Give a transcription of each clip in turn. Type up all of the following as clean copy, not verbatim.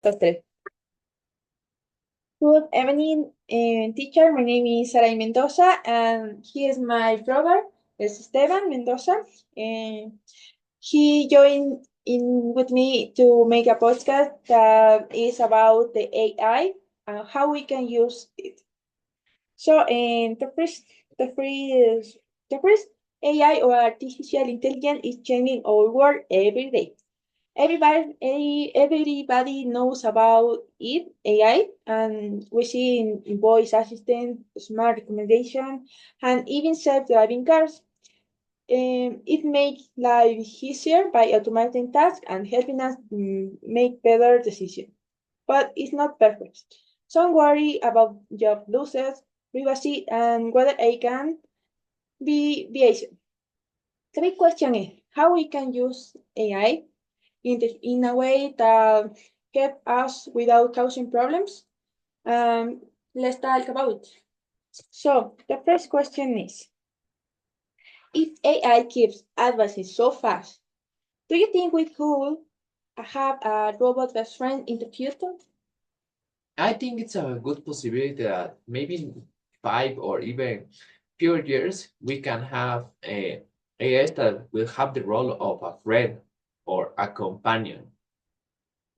Dos, tres. Good evening, teacher. My name is Saray Mendoza, and he is my brother, Esteban Mendoza. And he joined in with me to make a podcast that is about the AI and how we can use it. So, the first AI or artificial intelligence is changing our world every day. Everybody knows about it, AI, and we see in voice assistant, smart recommendation, and even self-driving cars. It makes life easier by automating tasks and helping us make better decisions. But it's not perfect. Some worry about job losses, privacy, and whether AI can be Asian. The big question is how we can use AI in a way that help us without causing problems. Let's talk about it. So the first question is, if AI keeps advancing so fast, do you think we could have a robot best friend in the future? I think it's a good possibility that maybe in 5 or even fewer years we can have a AI that will have the role of a friend or a companion.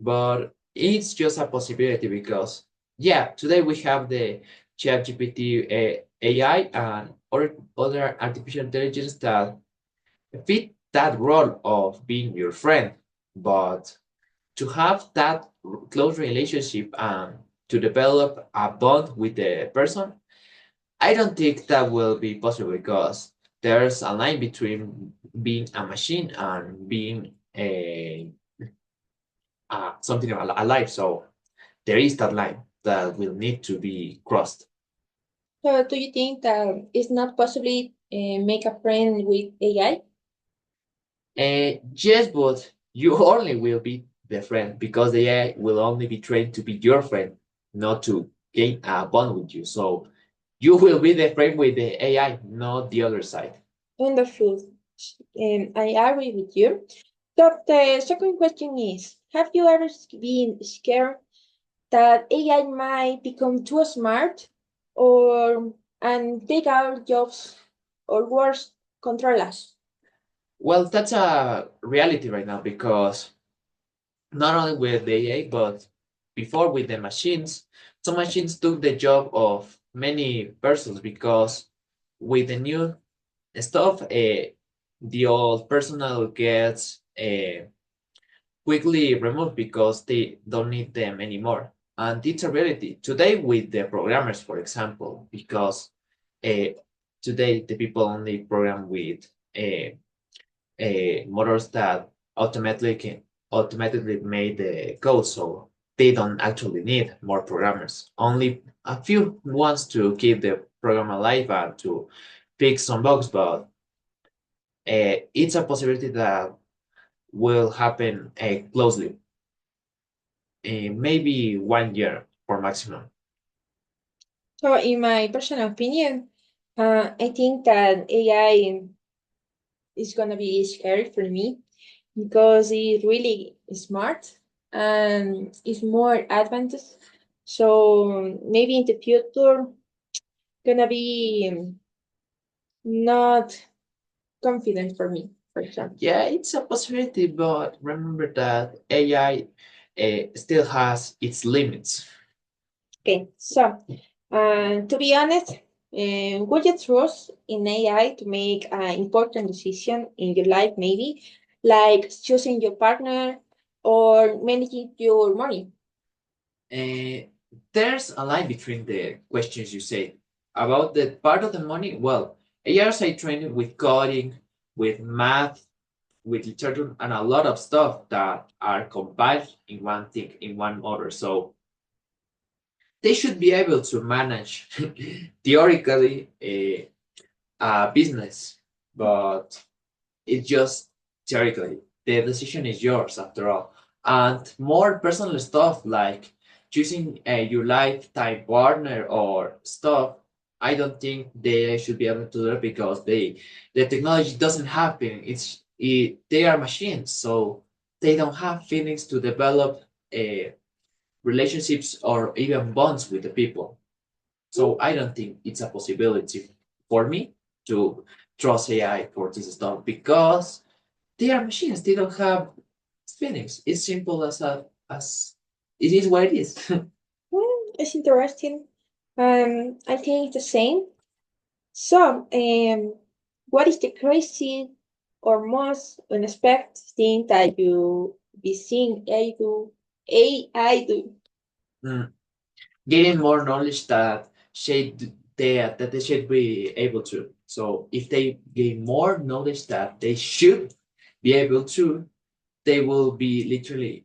But it's just a possibility because yeah, today we have the ChatGPT AI and other artificial intelligence that fit that role of being your friend. But to have that close relationship and to develop a bond with the person, I don't think that will be possible because there's a line between being a machine and being a something alive. So there is that line that will need to be crossed. So do you think that it's not possibly make a friend with AI? Yes, but you only will be the friend because the AI will only be trained to be your friend, not to gain a bond with you. So you will be the friend with the AI, not the other side. Wonderful. I agree with you. So the second question is, have you ever been scared that AI might become too smart or and take our jobs or worse, control us? Well, that's a reality right now because not only with the AI, but before with the machines, some machines took the job of many persons because with the new stuff, the old personnel gets quickly removed because they don't need them anymore. And it's a reality today with the programmers, for example, because uh, today the people only program with models that automatically made the code, so they don't actually need more programmers. Only a few wants to keep the program alive and to fix some bugs, but it's a possibility that will happen closely, maybe 1 year for maximum. So in my personal opinion, I think that AI is gonna be scary for me because it's really smart and it's more advanced. So maybe in the future gonna be not confident for me, for example. Yeah, it's a possibility, but remember that AI still has its limits. Okay, so to be honest, would you trust in AI to make an important decision in your life, maybe like choosing your partner or managing your money? Uh, there's a line between the questions you say about the part of the money. Well, ARs I trained with coding, with math, with literature, and a lot of stuff that are compiled in one thing, in one order. So they should be able to manage theoretically a business, but it's just theoretically. The decision is yours after all. And more personal stuff like choosing your lifetime partner or stuff, I don't think they should be able to do it because the technology doesn't happen. They are machines, so they don't have feelings to develop relationships or even bonds with the people. So I don't think it's a possibility for me to trust AI for this stuff because they are machines. They don't have feelings. It's simple as it is what it is. It's interesting. I think it's the same. So, what is the crazy or most unexpected thing that you be seeing AI do? Mm. Getting more knowledge that they should be able to. So if they gain more knowledge that they should be able to, they will be literally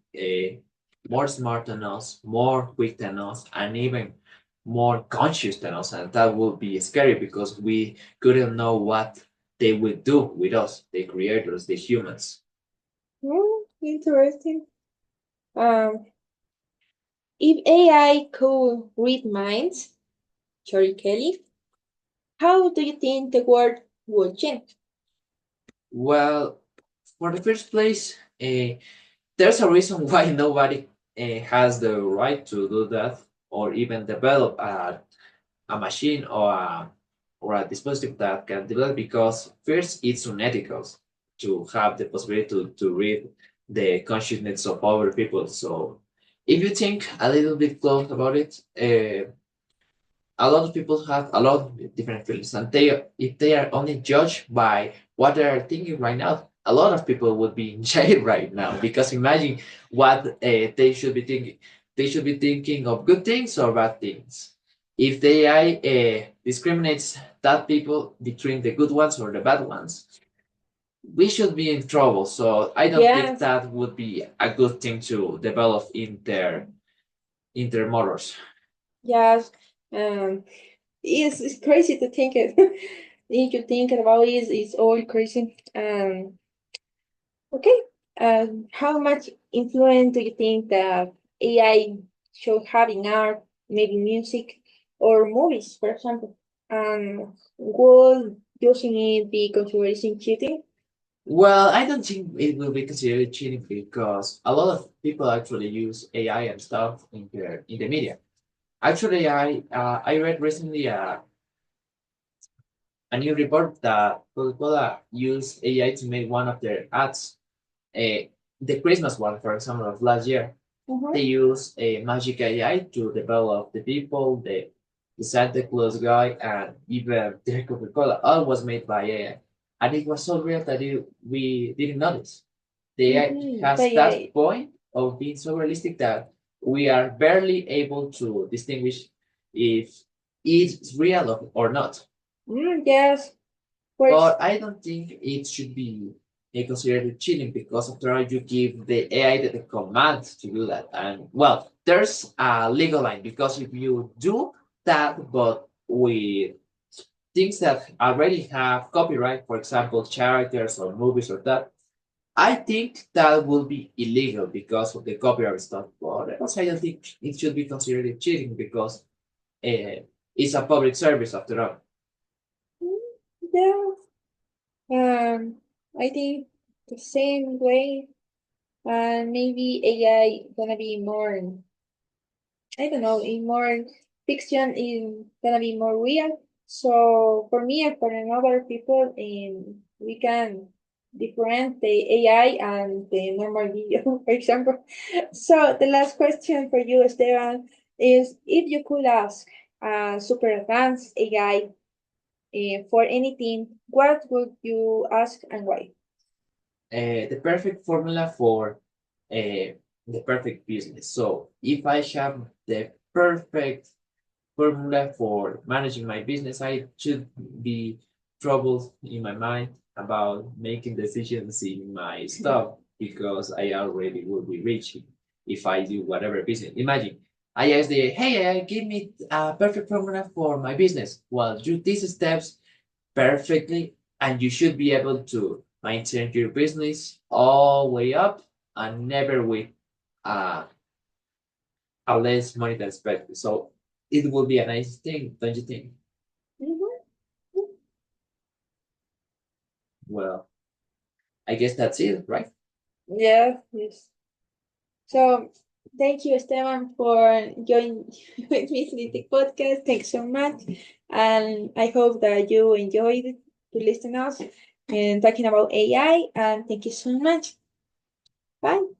more smart than us, more quick than us, and even more conscious than us. And that will be scary because we couldn't know what they would do with us, the creators, the humans. Interesting. Um, if AI could read minds, Tori Kelly, how do you think the world would change? Well, for the first place, there's a reason why nobody has the right to do that or even develop a machine or a dispositive that can develop because first it's unethical to have the possibility to read the consciousness of other people. So if you think a little bit close about it, a lot of people have a lot of different feelings, and they if they are only judged by what they are thinking right now, a lot of people would be in jail right now because imagine what they should be thinking. They should be thinking of good things or bad things. If the AI discriminates that people between the good ones or the bad ones, we should be in trouble. So I don't think Yes, that would be a good thing to develop in their motors. yes. Um, it's crazy to think it. If you think about it, it's all crazy. Okay. How much influence do you think that AI should have in art, maybe music or movies, for example? Would using it be considered cheating? Well, I don't think it will be considered cheating because a lot of people actually use AI and stuff in the media. Actually, I read recently a new report that Coca-Cola used AI to make one of their ads. The Christmas one, for example, of last year, they used a magic AI to develop the people, the Santa Claus guy, and even the Coca-Cola. All was made by AI, and it was so real that we didn't notice. The AI has that point of being so realistic that we are barely able to distinguish if it's real or not. Yes, But I don't think it should be considered cheating because after all, you give the AI the command to do that. And well, there's a legal line because if you do that, but with things that already have copyright, for example, characters or movies or that, I think that will be illegal because of the copyright stuff. But also, I don't think it should be considered cheating because it's a public service after all. yeah. I think the same way. And maybe AI gonna be more, I don't know, in more fiction is gonna be more real. So for me and for another people, we can different the AI and the normal video, for example. So the last question for you, Esteban, is if you could ask a super advanced AI for anything, what would you ask and why? The perfect formula for the perfect business. So if I have the perfect formula for managing my business, I should be troubled in my mind about making decisions in my stuff because I already will be rich if I do whatever business. Imagine I ask the hey, give me a perfect formula for my business. Well, do these steps perfectly, and you should be able to maintain your business all the way up and never with uh, a less money than expected. So it will be a nice thing, don't you think? Mhm. Well, I guess that's it, right? Yeah, yes. So Thank you, Esteban, for joining with me in the podcast. Thanks so much. And I hope that you enjoyed to listen us and talking about AI. And thank you so much. Bye.